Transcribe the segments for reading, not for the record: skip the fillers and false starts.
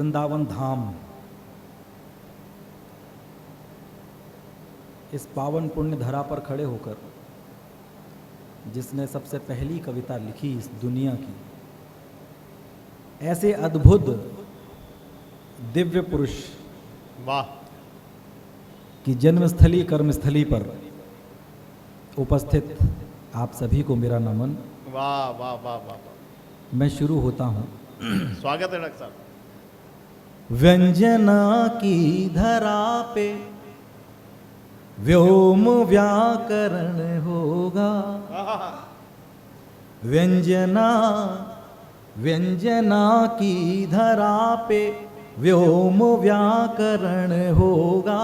वृंदावन धाम, इस पावन पुण्य धरा पर खड़े होकर जिसने सबसे पहली कविता लिखी इस दुनिया की, ऐसे अद्भुत दिव्य पुरुष वाह की जन्मस्थली कर्मस्थली पर उपस्थित आप सभी को मेरा नमन। वाह वाह वाह वाह। मैं शुरू होता हूँ। स्वागत है डॉक्टर साहब। व्यंजना की धरा पे व्योम व्याकरण होगा। व्यंजना व्यंजना की धरा पे व्योम व्याकरण होगा।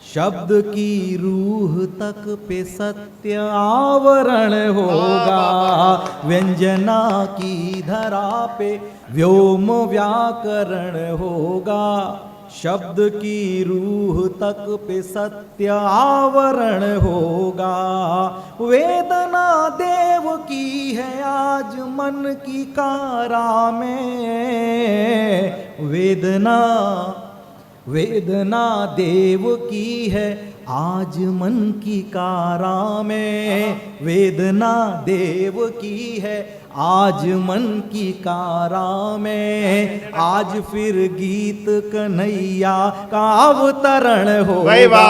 शब्द की रूह तक पे सत्य आवरण होगा। व्यंजना की धरा पे व्योम व्याकरण होगा। शब्द की रूह तक पे सत्य आवरण होगा। वेदना देव की है आज मन की कारा में। वेदना वेदना देव की है आज मन की कारा में। वेदना देव की है आज मन की कारा में। आज फिर गीत कन्हैया का अवतरण होगा।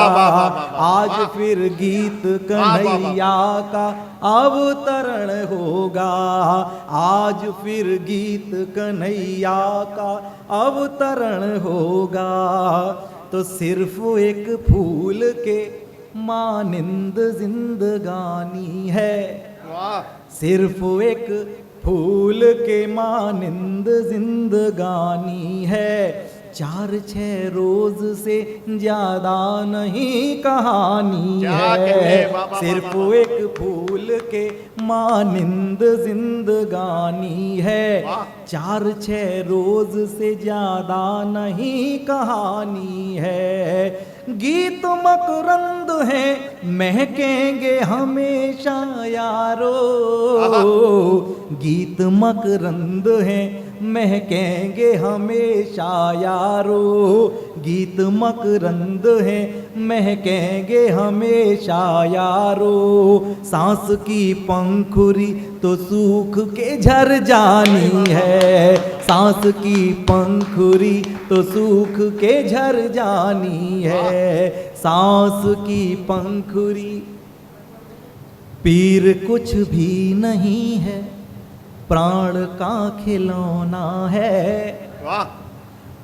आज फिर गीत कन्हैया का अवतरण होगा। आज फिर गीत कन्हैया का अवतरण होगा। तो सिर्फ एक फूल के मानिंद जिंदगानी है। सिर्फ एक फूल के मानिंद जिंदगानी है। 4-6 रोज से ज्यादा नहीं कहानी है। सिर्फ एक फूल के मानिंद जिंदगानी है। 4-6 रोज से ज्यादा नहीं कहानी है। गीत मकरंद है महकेंगे हमेशा यारो। गीत मकरंद है महकेंगे हमेशा यारो। गीत मकरंद है महकेंगे हमेशा यारो। सांस की पंखुरी तो सूख के झर जानी है। सांस की पंखुरी तो सूख के झर जानी है। सांस की पंखुरी पीर कुछ भी नहीं है, प्राण का खिलौना है।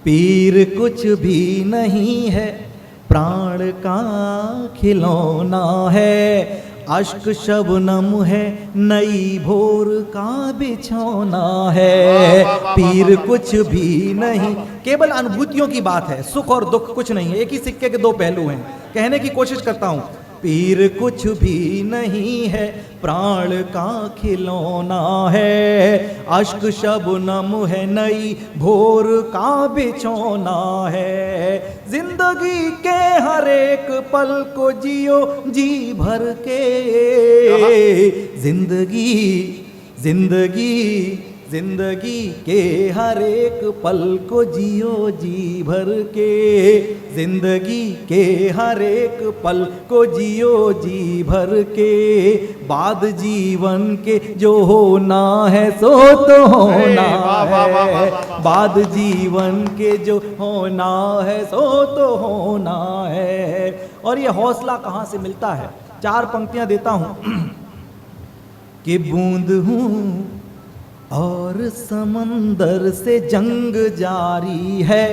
पीर कुछ भी नहीं है, प्राण का खिलौना है। अश्क शबनम है नई भोर का बिछौना है। पीर कुछ भी नहीं, केवल अनुभूतियों की बात है। सुख और दुख कुछ नहीं है, एक ही सिक्के के दो पहलू हैं। कहने की कोशिश करता हूं, पीर कुछ भी नहीं है, प्राण का खिलौना है। अश्क शबनम है नई भोर का बिछौना है। जिंदगी के हर एक पल को जियो जी भर के। जिंदगी जिंदगी जिंदगी के हर एक पल को जियो जी भर के। जिंदगी के हर एक पल को जियो जी भर के। बाद जीवन के जो होना है सो तो होना है। बाद जीवन के जो होना है सो तो होना है। और ये हौसला कहाँ से मिलता है? 4 पंक्तियां देता हूं कि बूंद हूं और समंदर से जंग जारी है।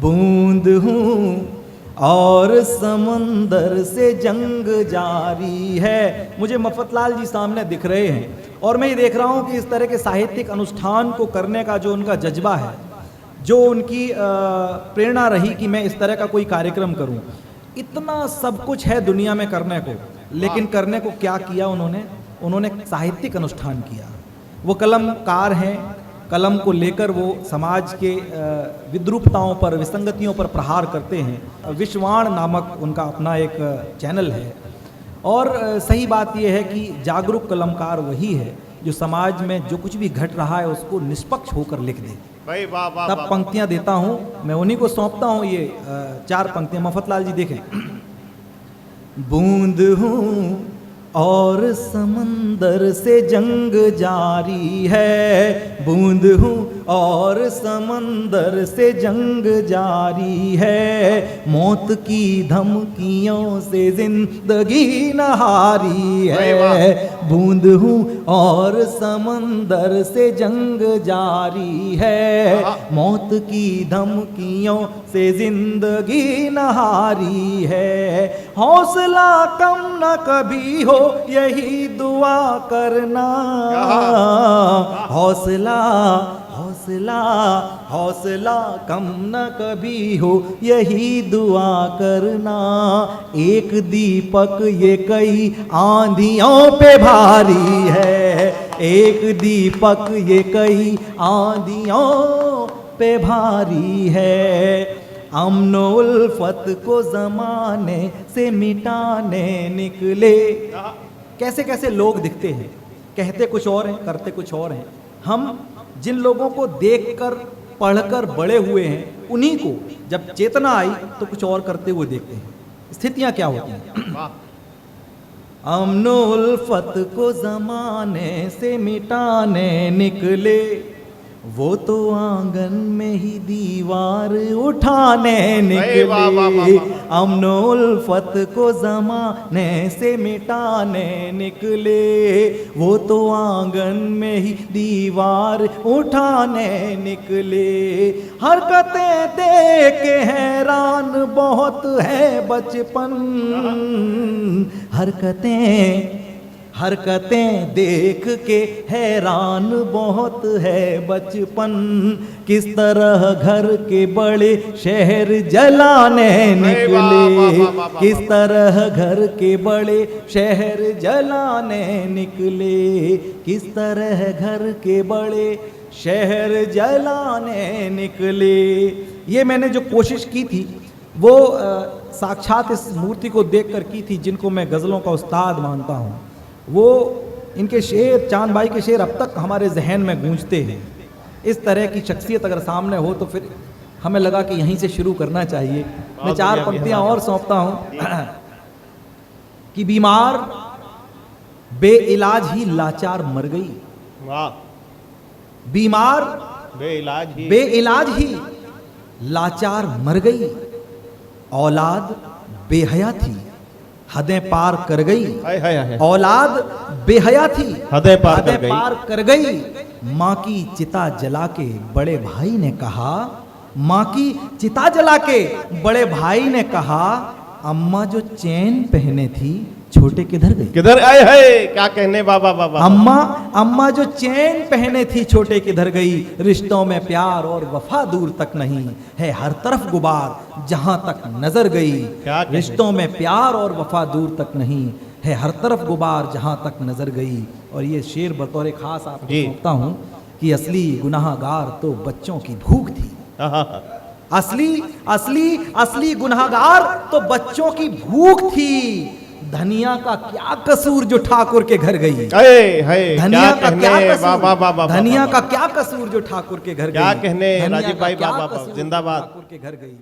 बूंद हूँ और समंदर से जंग जारी है। मुझे मफतलाल जी सामने दिख रहे हैं और मैं ये देख रहा हूँ कि इस तरह के साहित्यिक अनुष्ठान को करने का जो उनका जज्बा है, जो उनकी प्रेरणा रही कि मैं इस तरह का कोई कार्यक्रम करूँ। इतना सब कुछ है दुनिया में करने को, लेकिन करने को क्या किया उन्होंने साहित्यिक अनुष्ठान किया। वो कलमकार हैं, कलम को लेकर वो समाज के विद्रूपताओं पर, विसंगतियों पर प्रहार करते हैं। विश्वाण नामक उनका अपना एक चैनल है और सही बात यह है कि जागरूक कलमकार वही है जो समाज में जो कुछ भी घट रहा है उसको निष्पक्ष होकर लिख दे। भाई वाह वाह तब वाह। पंक्तियां देता हूं, मैं उन्हीं को सौंपता हूं ये 4 पंक्तियां। मफतलाल जी देखें। बूंद हूँ और समंदर से जंग जारी है, बूंद हूँ और समंदर से जंग जारी है, मौत की धमकियों से जिंदगी न हारी है। बूंद हूँ और समंदर से जंग जारी है, मौत की धमकियों से जिंदगी न हारी है। हौसला कम न कभी हो यही दुआ करना, हौसला हौसला हौसला कम न कभी हो यही दुआ करना। एक दीपक ये कई आंधियों पे भारी है, एक दीपक ये कई आंधियों पे भारी है। अमन उल्फत को जमाने से मिटाने निकले। कैसे कैसे लोग दिखते हैं, कहते कुछ और हैं, करते कुछ और हैं। हम जिन लोगों को देखकर पढ़कर बड़े हुए हैं उन्हीं को जब चेतना आई तो कुछ और करते हुए देखते हैं। स्थितियां क्या होती हैं? अमन उल्फत को जमाने से मिटाने निकले, वो तो आंगन में ही दीवार उठाने निकले। अमन उल्फत को जमाने से मिटाने निकले, वो तो आंगन में ही दीवार उठाने निकले। हरकतें देख के हैरान बहुत है बचपन, हरकतें देख के हैरान बहुत है बचपन। किस तरह घर के बड़े शहर जलाने निकले, किस तरह घर के बड़े शहर जलाने निकले, किस तरह घर के बड़े शहर जलाने निकले। ये मैंने जो कोशिश की थी वो साक्षात इस मूर्ति को देखकर की थी जिनको मैं गज़लों का उस्ताद मानता हूँ। वो इनके शेर, चांद भाई के शेर अब तक हमारे जहन में गूंजते हैं। इस तरह की शख्सियत अगर सामने हो तो फिर हमें लगा कि यहीं से शुरू करना चाहिए। मैं 4 पंक्तियां और सौंपता हूं कि बीमार बेइलाज ही लाचार मर गई, वाह। बीमार बेइलाज ही लाचार मर गई, औलाद बेहया थी हदें पार कर गई, औलाद बेहया थी हदें पार कर गई। माँ की चिता जला के बड़े भाई ने कहा, माँ की चिता जला के बड़े भाई ने कहा, अम्मा जो चैन पहने थी छोटे किधर गई? किधर आए है? क्या कहने बाबा बाबा। अम्मा जो चैन पहने थी छोटे किधर गई। रिश्तों में प्यार और वफा दूर तक नहीं है हर तरफ गुबार जहां तक नजर गई। रिश्तों में प्यार और वफा दूर तक नहीं है हर तरफ गुबार जहां तक नजर गई। और ये शेर बतौर खास आपको कहता हूं कि असली गुनाहगार तो बच्चों की भूख थी। असली गुनाहगार तो बच्चों की भूख थी। धनिया का क्या कसूर जो ठाकुर के घर गई? धनिया का क्या कसूर जो ठाकुर के घर गई? क्या कहने राजीव भाई, बाबा जिंदाबाद, ठाकुर के घर गई।